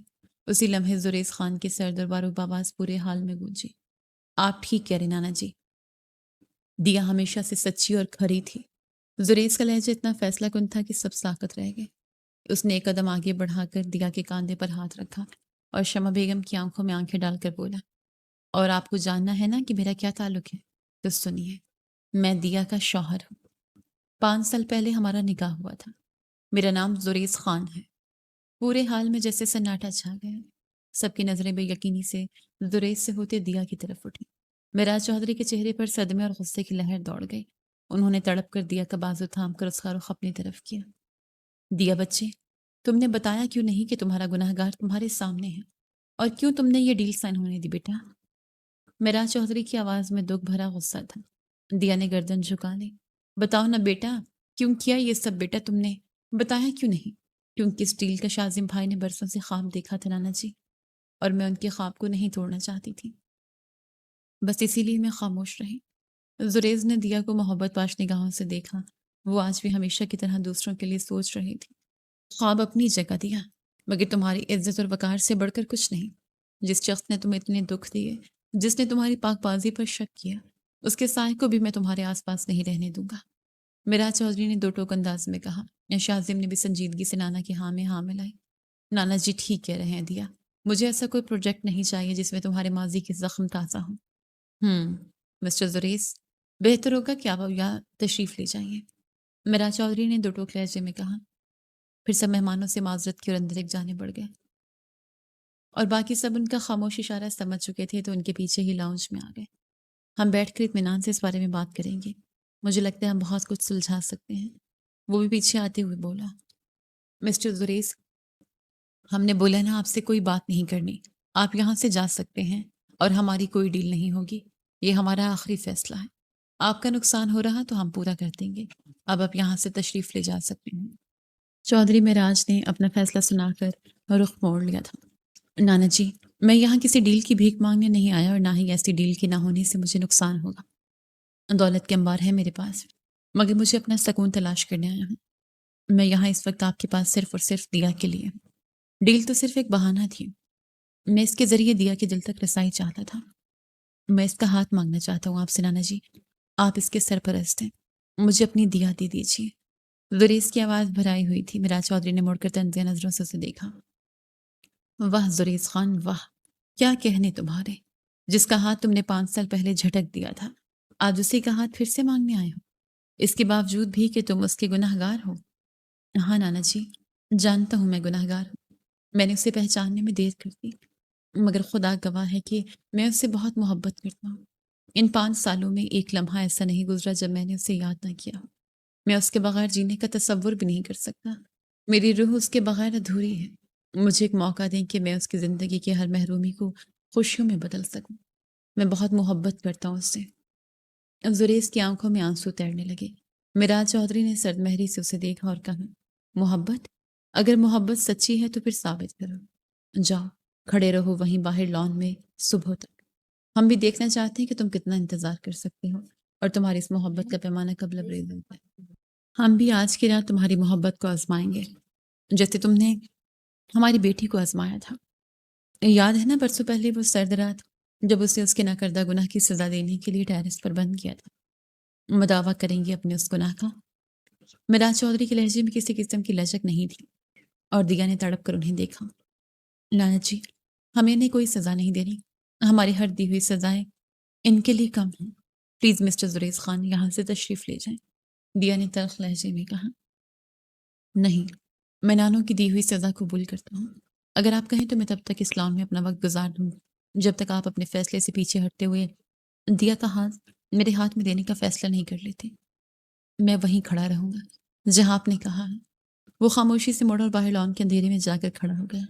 اسی لمحے زریز خان کے سر دربار و آواز پورے حال میں گونجی۔ آپ ٹھیک کہہ رہے نانا جی، دیا ہمیشہ سے سچی اور کھری تھی۔ زریز کا لہجہ اتنا فیصلہ کن تھا کہ سب ساکت رہ گئے۔ اس نے ایک قدم آگے بڑھا کر دیا کے کاندھے پر ہاتھ رکھا اور شمع بیگم کی آنکھوں میں آنکھیں ڈال کر بولا، اور آپ کو جاننا ہے نا کہ میرا کیا تعلق ہے؟ تو سنیے، میں دیا کا شوہر ہوں۔ 5 سال پہلے ہمارا نکاح ہوا تھا۔ میرا نام زریز خان ہے۔ پورے حال میں جیسے سناٹا چھا گیا، سب کی نظریں بے یقینی سے زریز سے ہوتے دیا کی طرف اٹھی۔ معراج چودھری کے چہرے پر صدمے اور غصے کی لہر دوڑ گئی۔ انہوں نے تڑپ کر دیا کا بازو تھام کر اس کا رخ اپنی طرف کیا۔ دیا بچے، تم نے بتایا کیوں نہیں کہ تمہارا گناہ گار تمہارے سامنے ہے، اور کیوں تم نے یہ ڈیل سائن ہونے دی بیٹا؟ معراج چودھری کی آواز میں دکھ بھرا غصہ تھا۔ دیا نے گردن جھکا لی۔ بتاؤ نا بیٹا، کیوں کیا یہ سب بیٹا تم نے؟ بتایا کیوں نہیں؟ کیونکہ اس ڈیل کا شازم بھائی نے برسوں سے خواب دیکھا تھا نانا جی، اور میں ان کے خواب کو نہیں توڑنا چاہتی تھی، بس اسی لیے میں خاموش رہی۔ زریز نے دیا کو محبت باش نگاہوں سے دیکھا۔ وہ آج بھی ہمیشہ کی طرح دوسروں کے لیے سوچ رہی تھی۔ خواب اپنی جگہ دیا، مگر تمہاری عزت اور وقار سے بڑھ کر کچھ نہیں۔ جس شخص نے تمہیں اتنے دکھ دیے، جس نے تمہاری پاک بازی پر شک کیا، اس کے سائے کو بھی میں تمہارے آس پاس نہیں رہنے دوں گا۔ معراج چودھری نے دو ٹوک انداز میں کہا۔ شازم نے بھی سنجیدگی سے نانا کی ہاں میں ہاں ملائی۔ نانا جی ٹھیک کہہ رہے ہیں دیا، مجھے ایسا کوئی پروجیکٹ نہیں چاہیے جس میں تمہارے ماضی کے زخم تازہ ہوں۔ مسٹر زریز، بہتر ہوگا کہ آپ یا تشریف لے جائیے، معراج چودھری نے دو ٹوک لہجے میں کہا۔ پھر سب مہمانوں سے معذرت کی اور اندر ایک جانے بڑھ گئے، اور باقی سب ان کا خاموش اشارہ سمجھ چکے تھے تو ان کے پیچھے ہی لاؤنج میں آ گئے۔ ہم بیٹھ کر اطمینان سے اس بارے میں بات کریں گے، مجھے لگتا ہے ہم بہت کچھ سلجھا سکتے ہیں۔ وہ بھی پیچھے آتے ہوئے بولا۔ مسٹر زریز، ہم نے بولا نا آپ سے کوئی بات نہیں کرنی، آپ یہاں سے جا سکتے ہیں، اور ہماری کوئی ڈیل نہیں ہوگی، یہ ہمارا آخری فیصلہ ہے۔ آپ کا نقصان ہو رہا تو ہم پورا کر دیں گے، اب آپ یہاں سے تشریف لے جا سکتے ہیں۔ چودھری معراج نے اپنا فیصلہ سنا کر رخ موڑ لیا تھا۔ نانا جی، میں یہاں کسی ڈیل کی بھیک مانگنے نہیں آیا، اور نہ ہی ایسی ڈیل کے نہ ہونے سے مجھے نقصان ہوگا۔ دولت کے انبار ہے میرے پاس، مگر مجھے اپنا سکون تلاش کرنے آیا ہوں۔ میں یہاں اس وقت آپ کے پاس صرف اور صرف دیا کے لیے ہوں۔ ڈیل تو صرف ایک بہانہ تھی، میں اس کے ذریعے دیا کے دل تک رسائی چاہتا تھا۔ میں اس کا ہاتھ مانگنا چاہتا ہوں آپ سے نانا جی، آپ اس کے سرپرست ہیں، مجھے اپنی دیا دے دیجیے۔ زریز کی آواز بھرائی ہوئی تھی۔ میرا چودھری نے مڑ کر تنزیہ نظروں سے اسے دیکھا۔ واہ زریز خان، واہ، کیا کہنے تمہارے! جس کا ہاتھ تم نے 5 سال پہلے جھٹک دیا تھا، آج اسی کا ہاتھ پھر سے مانگنے آئے ہو، اس کے باوجود بھی کہ تم اس کے گناہ گار ہو۔ ہاں نانا جی، جانتا ہوں میں گناہ گار ہوں، میں نے اسے پہچاننے میں دیر کر دی، مگر خدا گواہ ہے کہ میں اس سے بہت محبت کرتا ہوں۔ ان 5 سالوں میں ایک لمحہ ایسا نہیں گزرا جب میں نے اسے یاد نہ کیا ہو۔ میں اس کے بغیر جینے کا تصور بھی نہیں کر سکتا۔ میری روح اس کے بغیر ادھوری ہے۔ مجھے ایک موقع دیں کہ میں اس کی زندگی کی ہر محرومی کو خوشیوں میں بدل سکوں۔ میں بہت محبت کرتا ہوں اس سے۔ زریز کی آنکھوں میں آنسو تیرنے لگے۔ معراج چودھری نے سرد مہری سے اسے دیکھا اور کہا، محبت؟ اگر محبت سچی ہے تو پھر ثابت کرو۔ جاؤ، کھڑے رہو وہیں باہر لان میں صبح تک۔ ہم بھی دیکھنا چاہتے ہیں کہ تم کتنا انتظار کر سکتے ہو اور تمہاری اس محبت کا پیمانہ کب لبریز ہوتا ہے۔ ہم بھی آج کی رات تمہاری محبت کو آزمائیں گے، جیسے تم نے ہماری بیٹی کو آزمایا تھا۔ یاد ہے نا پرسوں پہلے وہ سرد رات جب اسے اس کے نہ کردہ گناہ کی سزا دینے کے لیے ٹیرس پر بند کیا تھا؟ مداوع کریں گے اپنے اس گناہ کا؟ معراج چودھری کے لہجے میں کسی قسم کی لچک نہیں تھی، اور دیا نے تڑپ کر انہیں دیکھا۔ لعنت جی، ہمیں انہیں کوئی سزا نہیں دینی، ہماری ہر دی ہوئی سزائیں ان کے لیے کم ہیں۔ پلیز مسٹر زریز خان، یہاں سے تشریف لے جائیں، دیا نے تلخ لہجے میں کہا۔ نہیں، میں نانوں کی دی ہوئی سزا قبول کرتا ہوں۔ اگر آپ کہیں تو میں تب تک اس لان میں اپنا وقت گزار دوں جب تک آپ اپنے فیصلے سے پیچھے ہٹتے ہوئے دیا کا ہاتھ میرے ہاتھ میں دینے کا فیصلہ نہیں کر لیتے۔ میں وہیں کھڑا رہوں گا جہاں آپ نے کہا ہے۔ وہ خاموشی سے مڑا اور باہر لان کے اندھیرے میں جا کر کھڑا ہو گیا۔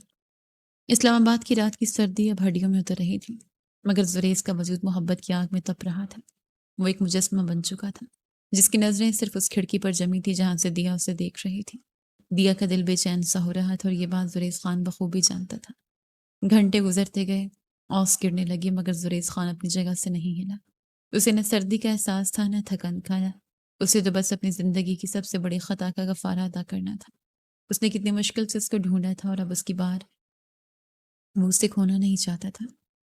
اسلام آباد کی رات کی سردی اب ہڈیوں میں اتر رہی تھی، مگر زریز کا وجود محبت کی آگ میں تپ رہا تھا۔ وہ ایک مجسمہ بن چکا تھا جس کی نظریں صرف اس کھڑکی پر جمی تھی جہاں سے دیا اسے دیکھ رہی تھی۔ دیا کا دل بے چین سا ہو رہا تھا، اور یہ بات زریز خان بخوبی جانتا تھا۔ گھنٹے گزرتے گئے، اوس گرنے لگی، مگر زریز خان اپنی جگہ سے نہیں ہلا۔ اسے نہ سردی کا احساس تھا، نہ تھکن کا۔ اسے تو بس اپنی زندگی کی سب سے بڑی خطا کا کفارہ ادا کرنا تھا۔ اس نے کتنی مشکل سے اس کو ڈھونڈا تھا، اور اب اس کی بار وہ اسے کھونا نہیں چاہتا تھا۔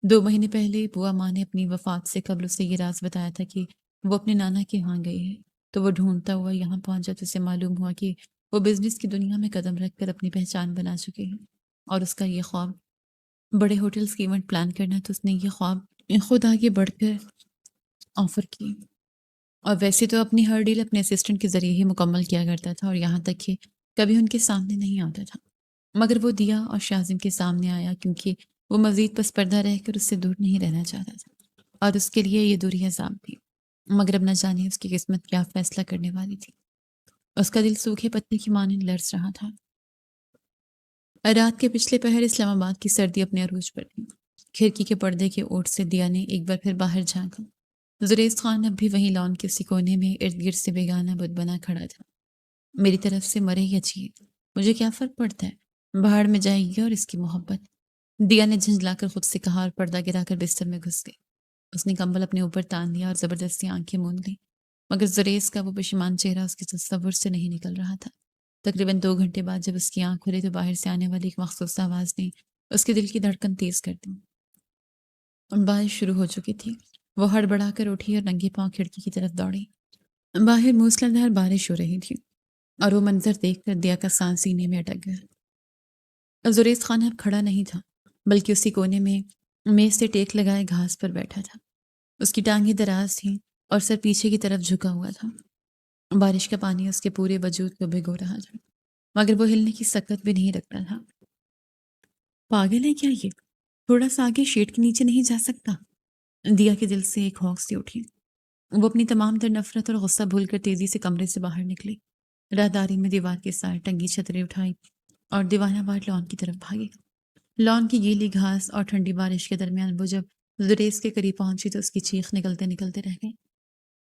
2 مہینے پہلے بوا ماں نے اپنی وفات سے قبل اسے یہ راز بتایا تھا کہ وہ اپنے نانا کے ہاں گئی ہے، تو وہ ڈھونڈتا ہوا یہاں پہنچا تو اسے معلوم ہوا کہ وہ بزنس کی دنیا میں قدم رکھ کر اپنی پہچان بنا چکے ہیں، اور اس کا یہ خواب بڑے ہوٹلز کی ایونٹ پلان کرنا، تو اس نے یہ خواب خود آگے بڑھ کر آفر کی۔ اور ویسے تو اپنی ہر ڈیل اپنے اسسٹنٹ کے ذریعے ہی مکمل کیا کرتا تھا، اور یہاں تک کہ کبھی ان کے سامنے نہیں آتا تھا، مگر وہ دیا اور شازم کے سامنے آیا کیونکہ وہ مزید پس پردہ رہ کر اس سے دور نہیں رہنا چاہتا تھا، اور اس کے لیے یہ دوری عذاب تھی۔ مگر اب نہ جانے اس کی قسمت کیا فیصلہ کرنے والی تھی۔ اس کا دل سوکھے پتے کی مانند لرز رہا تھا۔ رات کے پچھلے پہر اسلام آباد کی سردی اپنے عروج پر تھی۔ کھڑکی کے پردے کے اوٹ سے دیا نے ایک بار پھر باہر جھانکا۔ زریز خان اب بھی وہیں لان کے اسی کونے میں ارد گرد سے بیگانہ بت بنا کھڑا تھا۔ میری طرف سے مرے یا جیے، مجھے کیا فرق پڑتا ہے، باہر میں جائے گی اور اس کی محبت۔ دیا نے جھنجلا کر خود سے کہا، اور پردہ گرا کر بستر میں گھس گئی۔ اس نے کمبل اپنے اوپر تان لیا اور زبردستی آنکھیں موند لیں، مگر زریز کا وہ پشیمان چہرہ اس کے تصور سے نہیں نکل رہا تھا۔ تقریباً 2 گھنٹے بعد جب اس کی آنکھ کھلی تو باہر سے آنے والی ایک مخصوص آواز نے اس کے دل کی دھڑکن تیز کر دی۔ بارش شروع ہو چکی تھی۔ وہ ہڑبڑا کر اٹھی اور ننگے پاؤں کھڑکی کی طرف دوڑی۔ باہر موسلادھار بارش ہو رہی تھی، اور وہ منظر دیکھ کر دیا کا سانس سینے میں اٹک گیا۔ زریز خان اب کھڑا نہیں تھا، بلکہ اسی کونے میں میز سے ٹیک لگائے گھاس پر بیٹھا تھا۔ اس کی ٹانگیں دراز تھیں اور سر پیچھے کی طرف جھکا ہوا تھا۔ بارش کا پانی اس کے پورے وجود کو بھگو رہا تھا، مگر وہ ہلنے کی سکت بھی نہیں رکھتا تھا۔ پاگل ہے کیا یہ؟ تھوڑا سا آگے شیڈ کے نیچے نہیں جا سکتا؟ دیا کے دل سے ایک ہونک سی اٹھی۔ وہ اپنی تمام تر نفرت اور غصہ بھول کر تیزی سے کمرے سے باہر نکلی۔ راہداری میں دیوار کے سائے ٹنگی چھتری اٹھائی اور دیوانہ وار لان کی طرف بھاگی۔ لان کی گیلی گھاس اور ٹھنڈی بارش کے درمیان وہ جب زریز کے قریب پہنچی تو اس کی چیخ نکلتے نکلتے رہ گئی۔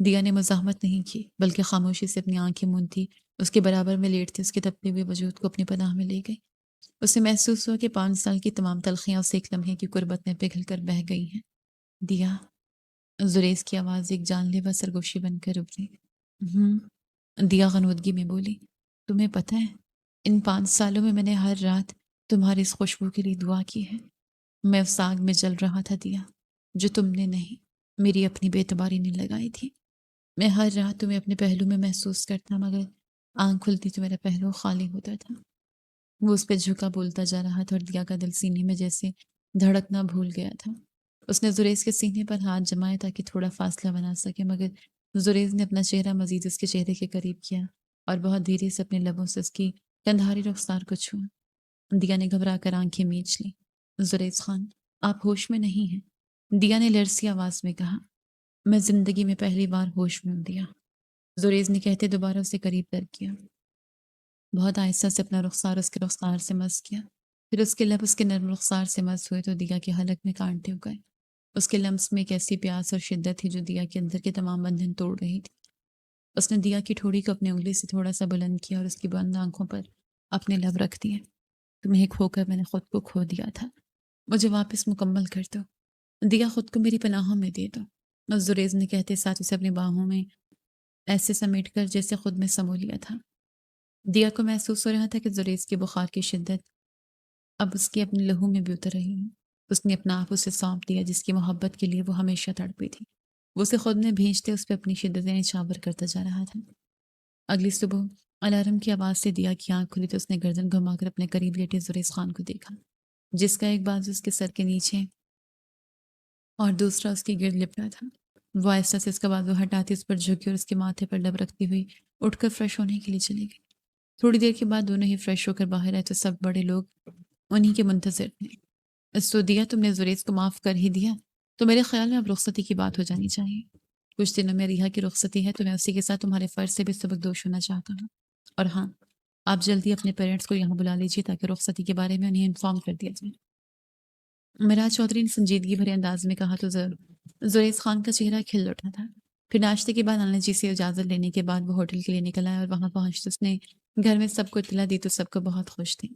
دیا نے مزاحمت نہیں کی بلکہ خاموشی سے اپنی آنکھیں موندی اس کے برابر میں لیٹتی اس کے تپتے ہوئے وجود کو اپنی پناہ میں لے گئی۔ اسے محسوس ہوا کہ 5 سال کی تمام تلخیاں اسے ایک لمحے کی قربت میں پگھل کر بہہ گئی ہیں۔ دیا، زریز کی آواز ایک جان لیوا سرگوشی بن کر ابھری۔ دیا غنودگی میں بولی، تمہیں پتہ ہے ان 5 سالوں میں نے ہر رات تمہاری اس خوشبو کے لیے دعا کی ہے۔ میں اس آگ میں جل رہا تھا دیا، جو تم نے نہیں، میری اپنی بے اعتباری نے لگائی تھی۔ میں ہر رات تمہیں اپنے پہلو میں محسوس کرتا مگر آنکھ کھلتی تو میرا پہلو خالی ہوتا تھا۔ وہ اس پہ جھکا بولتا جا رہا تھا اور دیا کا دل سینے میں جیسے دھڑکنا بھول گیا تھا۔ اس نے زریز کے سینے پر ہاتھ جمائے تاکہ تھوڑا فاصلہ بنا سکے مگر زریز نے اپنا چہرہ مزید اس کے چہرے کے قریب کیا اور بہت دھیرے سے اپنے لبوں سے اس کی کندھاری رخسار کو چھوا۔ دیا نے گھبرا کر آنکھیں میچ لی۔ زریز خان، آپ ہوش میں نہیں ہیں، دیا نے لرزی آواز میں کہا۔ میں زندگی میں پہلی بار ہوش میں ہوں دیا، زریز نے کہتے دوبارہ اسے قریب تر کیا۔ بہت آہستہ سے اپنا رخسار اس کے رخسار سے مس کیا، پھر اس کے لب اس کے نرم رخسار سے مس ہوئے تو دیا کے حلق میں کانٹے اگئے۔ اس کے لمس میں ایک ایسی پیاس اور شدت تھی جو دیا کے اندر کے تمام بندھن توڑ رہی تھی۔ اس نے دیا کی ٹھوڑی کو اپنی انگلی سے تھوڑا سا بلند کیا اور اس کی بند آنکھوں پر اپنے لب رکھ دیے۔ تمہیں کھو کر میں نے خود کو کھو دیا تھا، مجھے واپس مکمل کر دو، دیا خود کو میری پناہوں میں دے دو۔ اور زریز نے کہتے ساتھ اسے اپنی باہوں میں ایسے سمیٹ کر جیسے خود میں سمو لیا تھا۔ دیا کو محسوس ہو رہا تھا کہ زریز کے بخار کی شدت اب اس کے اپنے لہو میں بھی اتر رہی ہے۔ اس نے اپنا آپ اسے سونپ دیا جس کی محبت کے لیے وہ ہمیشہ تڑپی تھی۔ وہ اسے خود میں بھیجتے اس پہ اپنی شدتیں نچھاور کرتا جا رہا تھا۔ اگلی صبح الارم کی آواز سے دیا کی آنکھ کھلی تو اس نے گردن گھما کر اپنے قریب لیٹے زریز خان کو دیکھا، جس کا ایک بازو اس کے سر کے نیچے اور دوسرا اس کی گرد لپٹا تھا۔ وہ آہستہ سے اس کا بازو ہٹاتی اس پر جھکی اور اس کے ماتھے پر لب رکھتی ہوئی اٹھ کر فریش ہونے کے لیے چلی گئی۔ تھوڑی دیر کے بعد دونوں ہی فریش ہو کر باہر آئے تو سب بڑے لوگ انہی کے منتظر تھے۔ سو دیا، تم نے زریز کو معاف کر ہی دیا تو میرے خیال میں اب رخصتی کی بات ہو جانی چاہیے۔ کچھ دنوں میں ریحا کی رخصتی ہے تو میں اسی کے ساتھ تمہارے فرض سے بھی سبکدوش ہونا چاہتا ہوں۔ اور ہاں، آپ جلدی اپنے پیرنٹس کو یہاں بلا لیجیے تاکہ رخصتی کے بارے میں انہیں انفارم کر دیا جائے۔ مراج چودھری نے سنجیدگی بھرے انداز میں کہا تو زریز خان کا چہرہ کھل اٹھا تھا۔ پھر ناشتے کے بعد انل جی سے اجازت لینے کے بعد وہ ہوٹل کے لیے نکل آیا اور وہاں پہنچتے اس نے گھر میں سب کو اطلاع دی تو سب کو بہت خوش تھے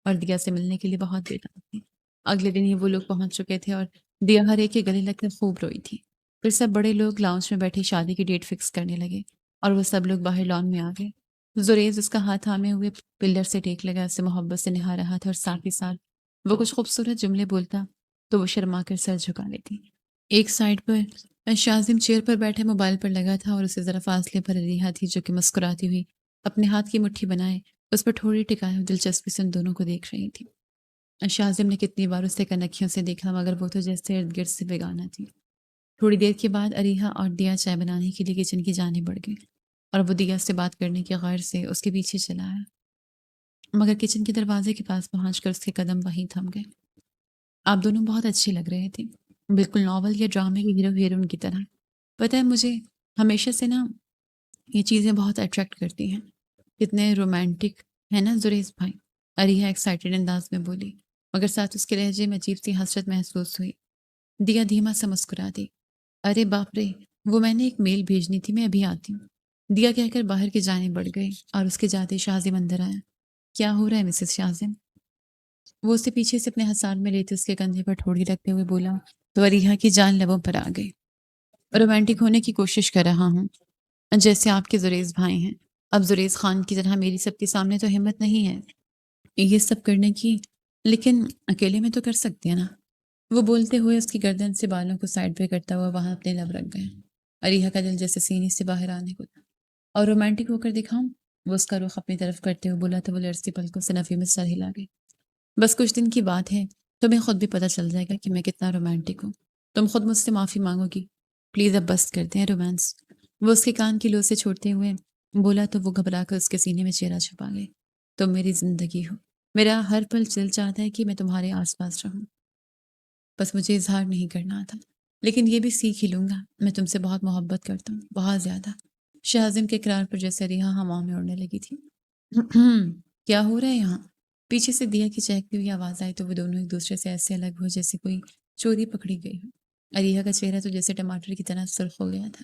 اور دیا سے ملنے کے لیے بہت بے تاب تھی۔ اگلے دن ہی وہ لوگ پہنچ چکے تھے اور دیا ہر ایک کے گلے لگ کر خوب روئی تھی۔ پھر سب بڑے لوگ لاؤنج میں بیٹھے شادی کی ڈیٹ فکس کرنے لگے اور وہ سب لوگ باہر لان میں آ گئے۔ زریز اس کا ہاتھ تھامے ہوئے پلر سے ٹیک لگا اسے محبت سے نہا رہا تھا اور ساتھ ہی ساتھ وہ کچھ خوبصورت جملے بولتا تو وہ شرما کر سر جھکا لیتی۔ ایک سائڈ پر شازم چیئر پر بیٹھے موبائل پر لگا تھا اور اسے ذرا فاصلے پر ریحا تھی جو کہ مسکراتی ہوئی اپنے ہاتھ کی مٹھی بنائے اس پر ٹھوڑی ٹکائے اور دلچسپی سے ان دونوں کو دیکھ رہی تھی۔ شازم نے کتنی بار اسے کنکھیوں سے دیکھا مگر وہ تو جیسے ارد گرد سے بیگانہ تھی۔ تھوڑی دیر کے بعد اریحا اور دیا چائے بنانے کے لیے کچن کی جانب بڑھ گئی اور وہ دیا سے بات کرنے کے غرض سے اس کے پیچھے چلا آیا مگر کچن کے دروازے کے پاس پہنچ کر اس کے قدم وہیں تھم گئے۔ آپ دونوں بہت اچھے لگ رہے تھے، بالکل ناول یا ڈرامے کے ہیرو ہیروئن کی طرح۔ پتہ ہے مجھے ہمیشہ سے نا یہ چیزیں بہت اٹریکٹ کرتی ہیں۔ کتنے رومانٹک ہے نا زریز بھائی، اریحا ایکسائٹیڈ انداز میں بولی مگر ساتھ اس کے لہجے میں عجیب سی حسرت محسوس ہوئی۔ دیا دھیما سا مسکرا دی۔ ارے باپ رے، وہ میں نے ایک میل بھیجنی تھی، میں ابھی آتی ہوں، دیا کہہ کر باہر کی جانب بڑھ گئی اور اس کے جاتے شازم اندر آیا۔ کیا ہو رہا ہے مسز شازم؟ وہ اسے پیچھے سے اپنے حصار میں لیتے اس کے کندھے پر ٹھوڑی رکھتے ہوئے بولا تو اریحا کی جان لبوں پر آ گئی۔ رومانٹک ہونے کی کوشش کر رہا ہوں جیسے آپ کے زریز بھائی ہیں۔ اب زریز خان کی طرح میری سب کے سامنے تو ہمت نہیں ہے یہ سب کرنے کی، لیکن اکیلے میں تو کر سکتے ہیں نا۔ وہ بولتے ہوئے اس کی گردن سے بالوں کو سائڈ پہ کرتا ہوا وہاں اپنے لب رکھ گئے۔ اریحا کا دل جیسے سینے سے باہر آنے کو تھا۔ اور رومانٹک ہو کر دکھاؤں؟ وہ اس کا رخ اپنی طرف کرتے ہوئے بولا تو وہ لرزتی پلکوں سے نفی میں سر ہلا گئی۔ بس کچھ دن کی بات ہے، تمہیں خود بھی پتہ چل جائے گا کہ میں کتنا رومانٹک ہوں۔ تم خود مجھ سے معافی مانگو گی۔ پلیز اب بس کرتے ہیں رومانس۔ وہ اس کے کان کی لو سے چھوڑتے ہوئے بولا تو وہ گھبرا کر اس کے سینے میں چہرہ چھپا گئی۔ تم میری زندگی ہو، میرا ہر پل دل چاہتا ہے کہ میں تمہارے آس پاس رہوں، بس مجھے اظہار نہیں کرنا آتا، لیکن یہ بھی سیکھ ہی لوں گا۔ میں تم سے بہت محبت کرتا ہوں، بہت زیادہ۔ شازم کے اقرار پر جیسے ریحا ہواؤں میں اڑنے لگی تھی۔ کیا ہو رہا ہے یہاں؟ پیچھے سے دیا کی چہکتی ہوئی آواز آئی تو وہ دونوں ایک دوسرے سے ایسے الگ ہوئے جیسے کوئی چوری پکڑی گئی ہو۔ اریحا کا چہرہ تو جیسے ٹماٹر کی طرح سرخ ہو گیا تھا۔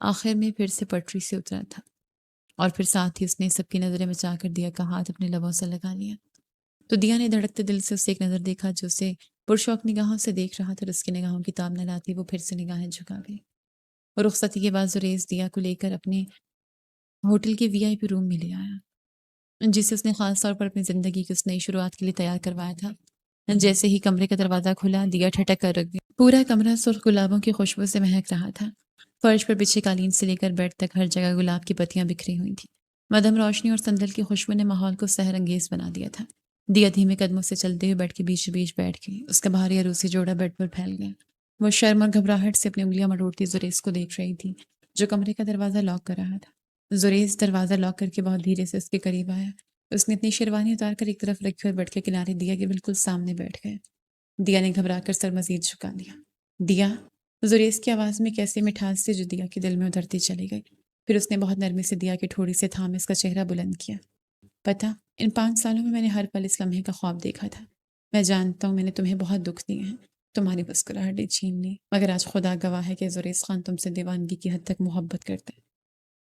آخر میں پھر سے پٹری سے اترا تھا اور پھر ساتھ ہی اس نے سب کی نظریں بچا کر دیا کا ہاتھ اپنے لبوں سے لگا لیا تو دیا نے دھڑکتے دل سے اسے ایک نظر دیکھا جو اسے پرشوق نگاہوں سے دیکھ رہا تھا اور اس کی نگاہوں کی تاب نہ لاتی وہ پھر سے نگاہیں جھکا گئی اور رخصتی کے بعد زریز دیا کو لے کر اپنے ہوٹل کے وی آئی پی روم میں لے آیا جسے اس نے خاص طور پر اپنی زندگی کی اس نئی شروعات کے لیے تیار کروایا تھا جیسے ہی کمرے کا دروازہ کھلا دیا ٹھٹک کر رکھ دیا پورا کمرہ سرخ گلابوں کی خوشبو سے مہک رہا تھا فرش پر بچھے قالین سے لے کر بیڈ تک ہر جگہ گلاب کی پتیاں بکھری ہوئی تھیں مدھم روشنی اور سندل کی خوشبو نے ماحول کو سحر انگیز بنا دیا تھا دیا دھیمے قدموں سے چلتے ہوئے بیڈ کے بیچ بیچ بیٹھ گئی اس کا بھاری عروسی جوڑا بیڈ پر پھیل گیا وہ شرم اور گھبراہٹ سے اپنی انگلیاں مروڑتی زریز کو دیکھ رہی تھی جو کمرے کا دروازہ لاک کر رہا تھا زریز دروازہ لاک کر کے بہت دھیرے سے اس کے قریب آیا اس نے اپنی شیروانی اتار کر ایک طرف رکھی اور بیڈ کے کنارے دیا کے بالکل سامنے بیٹھ گئے دیا نے گھبرا کر سر مزید جھکا دیا دیا زریز کی آواز میں کیسے مٹھاس سے جو دیا کے دل میں اترتی چلی گئی پھر اس نے بہت نرمی سے دیا کے ٹھوڑی سے تھام اس کا چہرہ بلند کیا پتا ان 5 سالوں میں نے ہر پل اس لمحے کا خواب دیکھا تھا میں جانتا ہوں میں نے تمہیں بہت دکھ دیے ہیں تمہاری مسکراہٹیں چھین لی مگر آج خدا گواہ ہے کہ زریز خان تم سے دیوانگی کی حد تک محبت کرتا ہے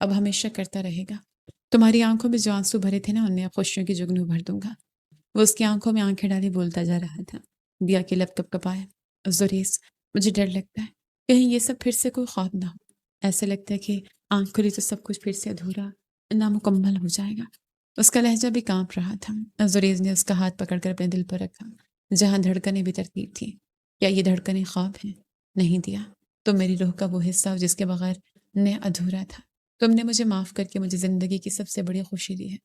اب ہمیشہ کرتا رہے گا تمہاری آنکھوں میں جو آنسو بھرے تھے نا ان میں اب خوشیوں کی جگنو بھر دوں گا وہ اس کی آنکھوں میں آنکھیں ڈالے بولتا جا رہا تھا دیا کے لب کپ کپایا زریز مجھے ڈر لگتا ہے کہیں یہ سب پھر سے کوئی خواب نہ ہو ایسا لگتا ہے کہ آنکھ کھلی تو سب کچھ پھر سے ادھورا نامکمل ہو جائے گا اس کا لہجہ بھی کانپ رہا تھا زریز نے اس کا ہاتھ پکڑ کر اپنے دل پر رکھا جہاں دھڑکنیں بھی ترتیب تھی کیا یہ دھڑکنیں خواب ہیں نہیں دیا تم میری روح کا وہ حصہ ہو جس کے بغیر میں ادھورا تھا تم نے مجھے معاف کر کے مجھے زندگی کی سب سے بڑی خوشی دی ہے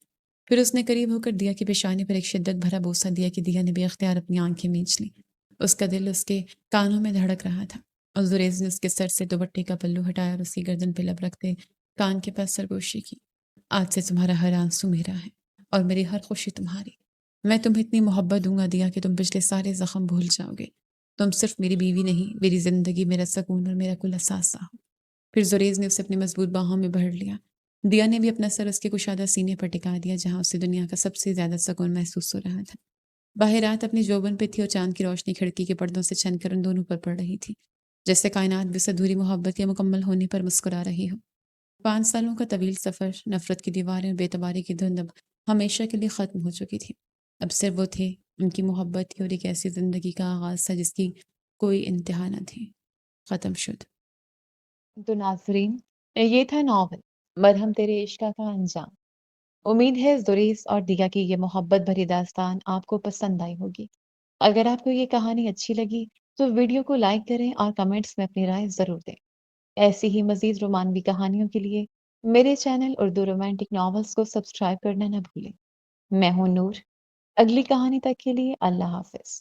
پھر اس نے قریب ہو کر دیا کی پیشانی پر ایک شدت بھرا بوسہ دیا کہ دیا نے بے اختیار اپنی آنکھیں مینچ لی اس کا دل اس کے کانوں میں دھڑک رہا تھا اور زریز نے اس کے سر سے دوپٹے کا پلو ہٹایا اور اس کی گردن پہ لب رکھتے کان کے پاس سرگوشی کی آج سے تمہارا ہر آنسو میرا ہے اور میری ہر خوشی تمہاری میں تمہیں اتنی محبت دوں گا دیا کہ تم پچھلے سارے زخم بھول جاؤ گے تم صرف میری بیوی نہیں میری زندگی میرا سکون اور میرا کل اثاثہ ہو پھر زریز نے اسے اپنی مضبوط باہوں میں بھر لیا دیا نے بھی اپنا سر اس کے کشادہ سینے پر ٹکا دیا جہاں اسے دنیا کا سب سے زیادہ سکون محسوس ہو رہا تھا باہر رات اپنی جوبن پہ تھی اور چاند کی روشنی کھڑکی کے پردوں سے چھن کر ان دونوں پر پڑ رہی تھی جیسے کائنات بھی اس ادھوری محبت کے مکمل ہونے پر مسکرا رہی ہو 5 سالوں کا طویل سفر نفرت کی دیواریں اور بے اعتباری کی دھند اب ہمیشہ کے لیے ختم ہو چکی تھی اب صرف وہ تھے ان کی محبت تھی اور ایک ایسی زندگی کا آغاز تھا جس کی کوئی انتہا نہ تھی ختم شد تو ناظرین یہ تھا ناول مرہم تیرے عشق کا انجام امید ہے زریز اور دیا کی یہ محبت بھری داستان آپ کو پسند آئی ہوگی اگر آپ کو یہ کہانی اچھی لگی تو ویڈیو کو لائک کریں اور کمنٹس میں اپنی رائے ضرور دیں ایسی ہی مزید رومانوی کہانیوں کے لیے میرے چینل اردو رومانٹک ناولز کو سبسکرائب کرنا نہ بھولیں میں ہوں نور اگلی کہانی تک کے لیے اللہ حافظ